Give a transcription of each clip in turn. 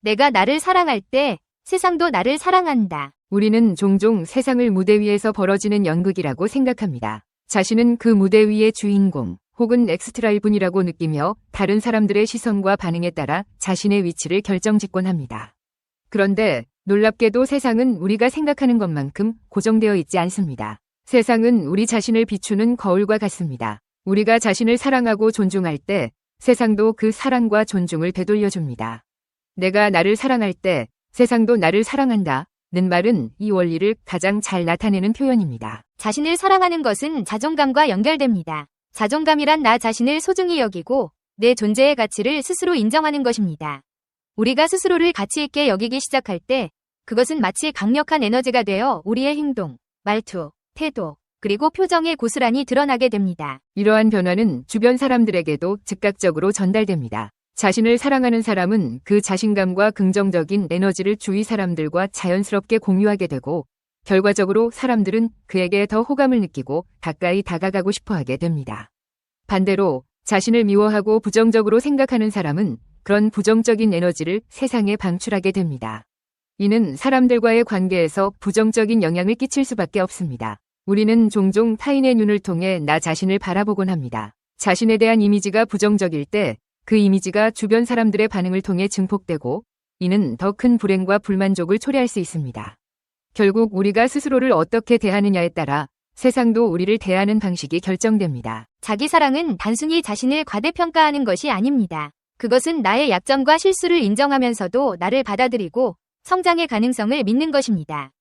내가 나를 사랑할 때 세상도 나를 사랑한다. 우리는 종종 세상을 무대 위에서 벌어지는 연극이라고 생각합니다. 자신은 그 무대 위의 주인공 혹은 엑스트라일 뿐이라고 느끼며 다른 사람들의 시선과 반응에 따라 자신의 위치를 결정짓곤합니다. 그런데 놀랍게도 세상은 우리가 생각하는 것만큼 고정되어 있지 않습니다. 세상은 우리 자신을 비추는 거울과 같습니다. 우리가 자신을 사랑하고 존중할 때 세상도 그 사랑과 존중을 되돌려줍니다. 내가 나를 사랑할 때 세상도 나를 사랑한다. 는 말은 이 원리를 가장 잘 나타내는 표현입니다. 자신을 사랑하는 것은 자존감과 연결됩니다. 자존감이란 나 자신을 소중히 여기고 내 존재의 가치를 스스로 인정하는 것입니다. 우리가 스스로를 가치 있게 여기기 시작할 때 그것은 마치 강력한 에너지가 되어 우리의 행동, 말투, 태도, 그리고 표정에 고스란히 드러나게 됩니다. 이러한 변화는 주변 사람들에게도 즉각적으로 전달됩니다. 자신을 사랑하는 사람은 그 자신감과 긍정적인 에너지를 주위 사람들과 자연스럽게 공유하게 되고 결과적으로 사람들은 그에게 더 호감을 느끼고 가까이 다가가고 싶어하게 됩니다. 반대로 자신을 미워하고 부정적으로 생각하는 사람은 그런 부정적인 에너지를 세상에 방출하게 됩니다. 이는 사람들과의 관계에서 부정적인 영향을 끼칠 수밖에 없습니다. 우리는 종종 타인의 눈을 통해 나 자신을 바라보곤 합니다. 자신에 대한 이미지가 부정적일 때 그 이미지가 주변 사람들의 반응을 통해 증폭되고 이는 더 큰 불행과 불만족을 초래할 수 있습니다. 결국 우리가 스스로를 어떻게 대하느냐에 따라 세상도 우리를 대하는 방식이 결정됩니다. 자기 사랑은 단순히 자신을 과대평가하는 것이 아닙니다. 그것은 나의 약점과 실수를 인정하면서도 나를 받아들이고 성장의 가능성을 믿는 것입니다.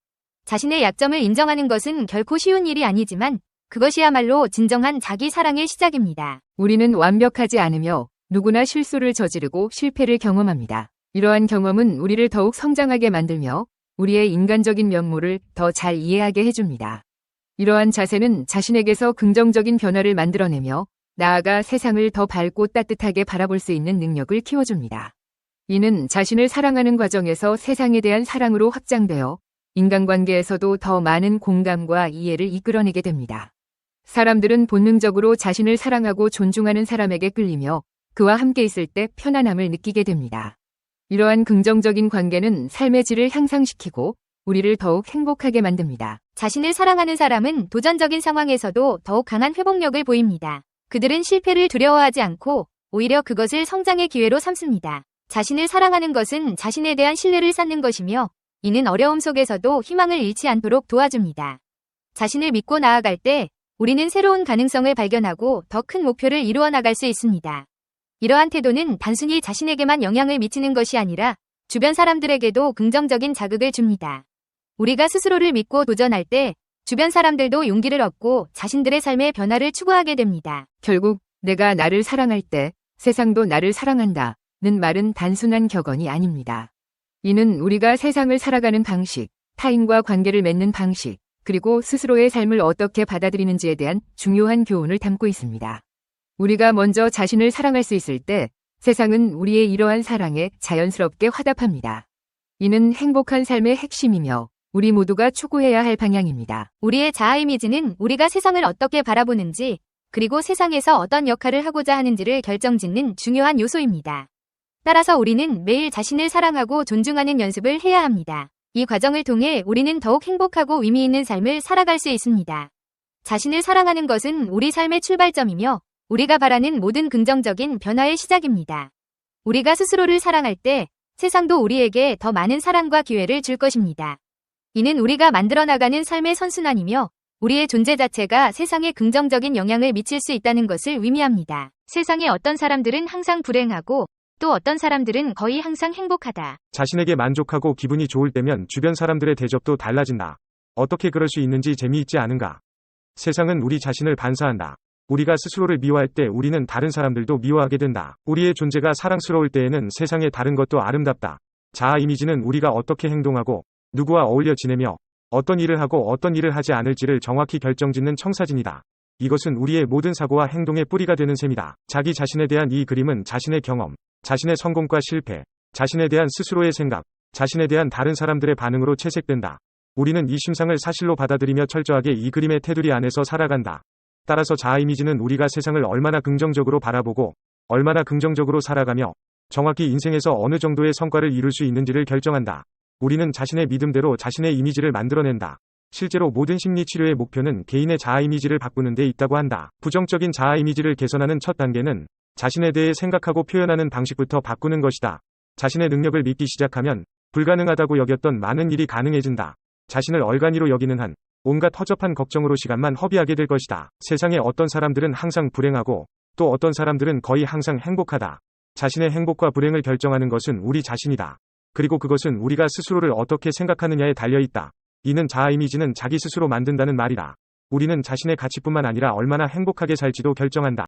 자신의 약점을 인정하는 것은 결코 쉬운 일이 아니지만 그것이야말로 진정한 자기 사랑의 시작입니다. 우리는 완벽하지 않으며 누구나 실수를 저지르고 실패를 경험합니다. 이러한 경험은 우리를 더욱 성장하게 만들며 우리의 인간적인 면모를 더 잘 이해하게 해줍니다. 이러한 자세는 자신에게서 긍정적인 변화를 만들어내며 나아가 세상을 더 밝고 따뜻하게 바라볼 수 있는 능력을 키워줍니다. 이는 자신을 사랑하는 과정에서 세상에 대한 사랑으로 확장되어 인간관계에서도 더 많은 공감과 이해를 이끌어내게 됩니다. 사람들은 본능적으로 자신을 사랑하고 존중하는 사람에게 끌리며 그와 함께 있을 때 편안함을 느끼게 됩니다. 이러한 긍정적인 관계는 삶의 질을 향상시키고 우리를 더욱 행복하게 만듭니다. 자신을 사랑하는 사람은 도전적인 상황에서도 더욱 강한 회복력을 보입니다. 그들은 실패를 두려워하지 않고 오히려 그것을 성장의 기회로 삼습니다. 자신을 사랑하는 것은 자신에 대한 신뢰를 쌓는 것이며 이는 어려움 속에서도 희망을 잃지 않도록 도와줍니다. 자신을 믿고 나아갈 때 우리는 새로운 가능성을 발견하고 더 큰 목표를 이루어 나갈 수 있습니다. 이러한 태도는 단순히 자신에게만 영향을 미치는 것이 아니라 주변 사람들에게도 긍정적인 자극을 줍니다. 우리가 스스로를 믿고 도전할 때 주변 사람들도 용기를 얻고 자신들의 삶의 변화를 추구하게 됩니다. 결국 내가 나를 사랑할 때 세상도 나를 사랑한다. 는 말은 단순한 격언이 아닙니다. 이는 우리가 세상을 살아가는 방식, 타인과 관계를 맺는 방식, 그리고 스스로의 삶을 어떻게 받아들이는지에 대한 중요한 교훈을 담고 있습니다. 우리가 먼저 자신을 사랑할 수 있을 때 세상은 우리의 이러한 사랑에 자연스럽게 화답합니다. 이는 행복한 삶의 핵심이며 우리 모두가 추구해야 할 방향입니다. 우리의 자아 이미지는 우리가 세상을 어떻게 바라보는지 그리고 세상에서 어떤 역할을 하고자 하는지를 결정짓는 중요한 요소입니다. 따라서 우리는 매일 자신을 사랑하고 존중하는 연습을 해야 합니다. 이 과정을 통해 우리는 더욱 행복하고 의미 있는 삶을 살아갈 수 있습니다. 자신을 사랑하는 것은 우리 삶의 출발점이며 우리가 바라는 모든 긍정적인 변화의 시작입니다. 우리가 스스로를 사랑할 때 세상도 우리에게 더 많은 사랑과 기회를 줄 것입니다. 이는 우리가 만들어 나가는 삶의 선순환이며 우리의 존재 자체가 세상에 긍정적인 영향을 미칠 수 있다는 것을 의미합니다. 세상에 어떤 사람들은 항상 불행하고 또 어떤 사람들은 거의 항상 행복하다. 자신에게 만족하고 기분이 좋을 때면 주변 사람들의 대접도 달라진다. 어떻게 그럴 수 있는지 재미있지 않은가? 세상은 우리 자신을 반사한다. 우리가 스스로를 미워할 때 우리는 다른 사람들도 미워하게 된다. 우리의 존재가 사랑스러울 때에는 세상의 다른 것도 아름답다. 자아 이미지는 우리가 어떻게 행동하고 누구와 어울려 지내며 어떤 일을 하고 어떤 일을 하지 않을지를 정확히 결정짓는 청사진이다. 이것은 우리의 모든 사고와 행동의 뿌리가 되는 셈이다. 자기 자신에 대한 이 그림은 자신의 경험, 자신의 성공과 실패, 자신에 대한 스스로의 생각, 자신에 대한 다른 사람들의 반응으로 채색된다. 우리는 이 심상을 사실로 받아들이며 철저하게 이 그림의 테두리 안에서 살아간다. 따라서 자아 이미지는 우리가 세상을 얼마나 긍정적으로 바라보고 얼마나 긍정적으로 살아가며 정확히 인생에서 어느 정도의 성과를 이룰 수 있는지를 결정한다. 우리는 자신의 믿음대로 자신의 이미지를 만들어낸다. 실제로 모든 심리 치료의 목표는 개인의 자아 이미지를 바꾸는 데 있다고 한다. 부정적인 자아 이미지를 개선하는 첫 단계는 자신에 대해 생각하고 표현하는 방식부터 바꾸는 것이다. 자신의 능력을 믿기 시작하면 불가능하다고 여겼던 많은 일이 가능해진다. 자신을 얼간이로 여기는 한 온갖 허접한 걱정으로 시간만 허비하게 될 것이다. 세상에 어떤 사람들은 항상 불행하고 또 어떤 사람들은 거의 항상 행복하다. 자신의 행복과 불행을 결정하는 것은 우리 자신이다. 그리고 그것은 우리가 스스로를 어떻게 생각하느냐에 달려있다. 이는 자아 이미지는 자기 스스로 만든다는 말이다. 우리는 자신의 가치뿐만 아니라 얼마나 행복하게 살지도 결정한다.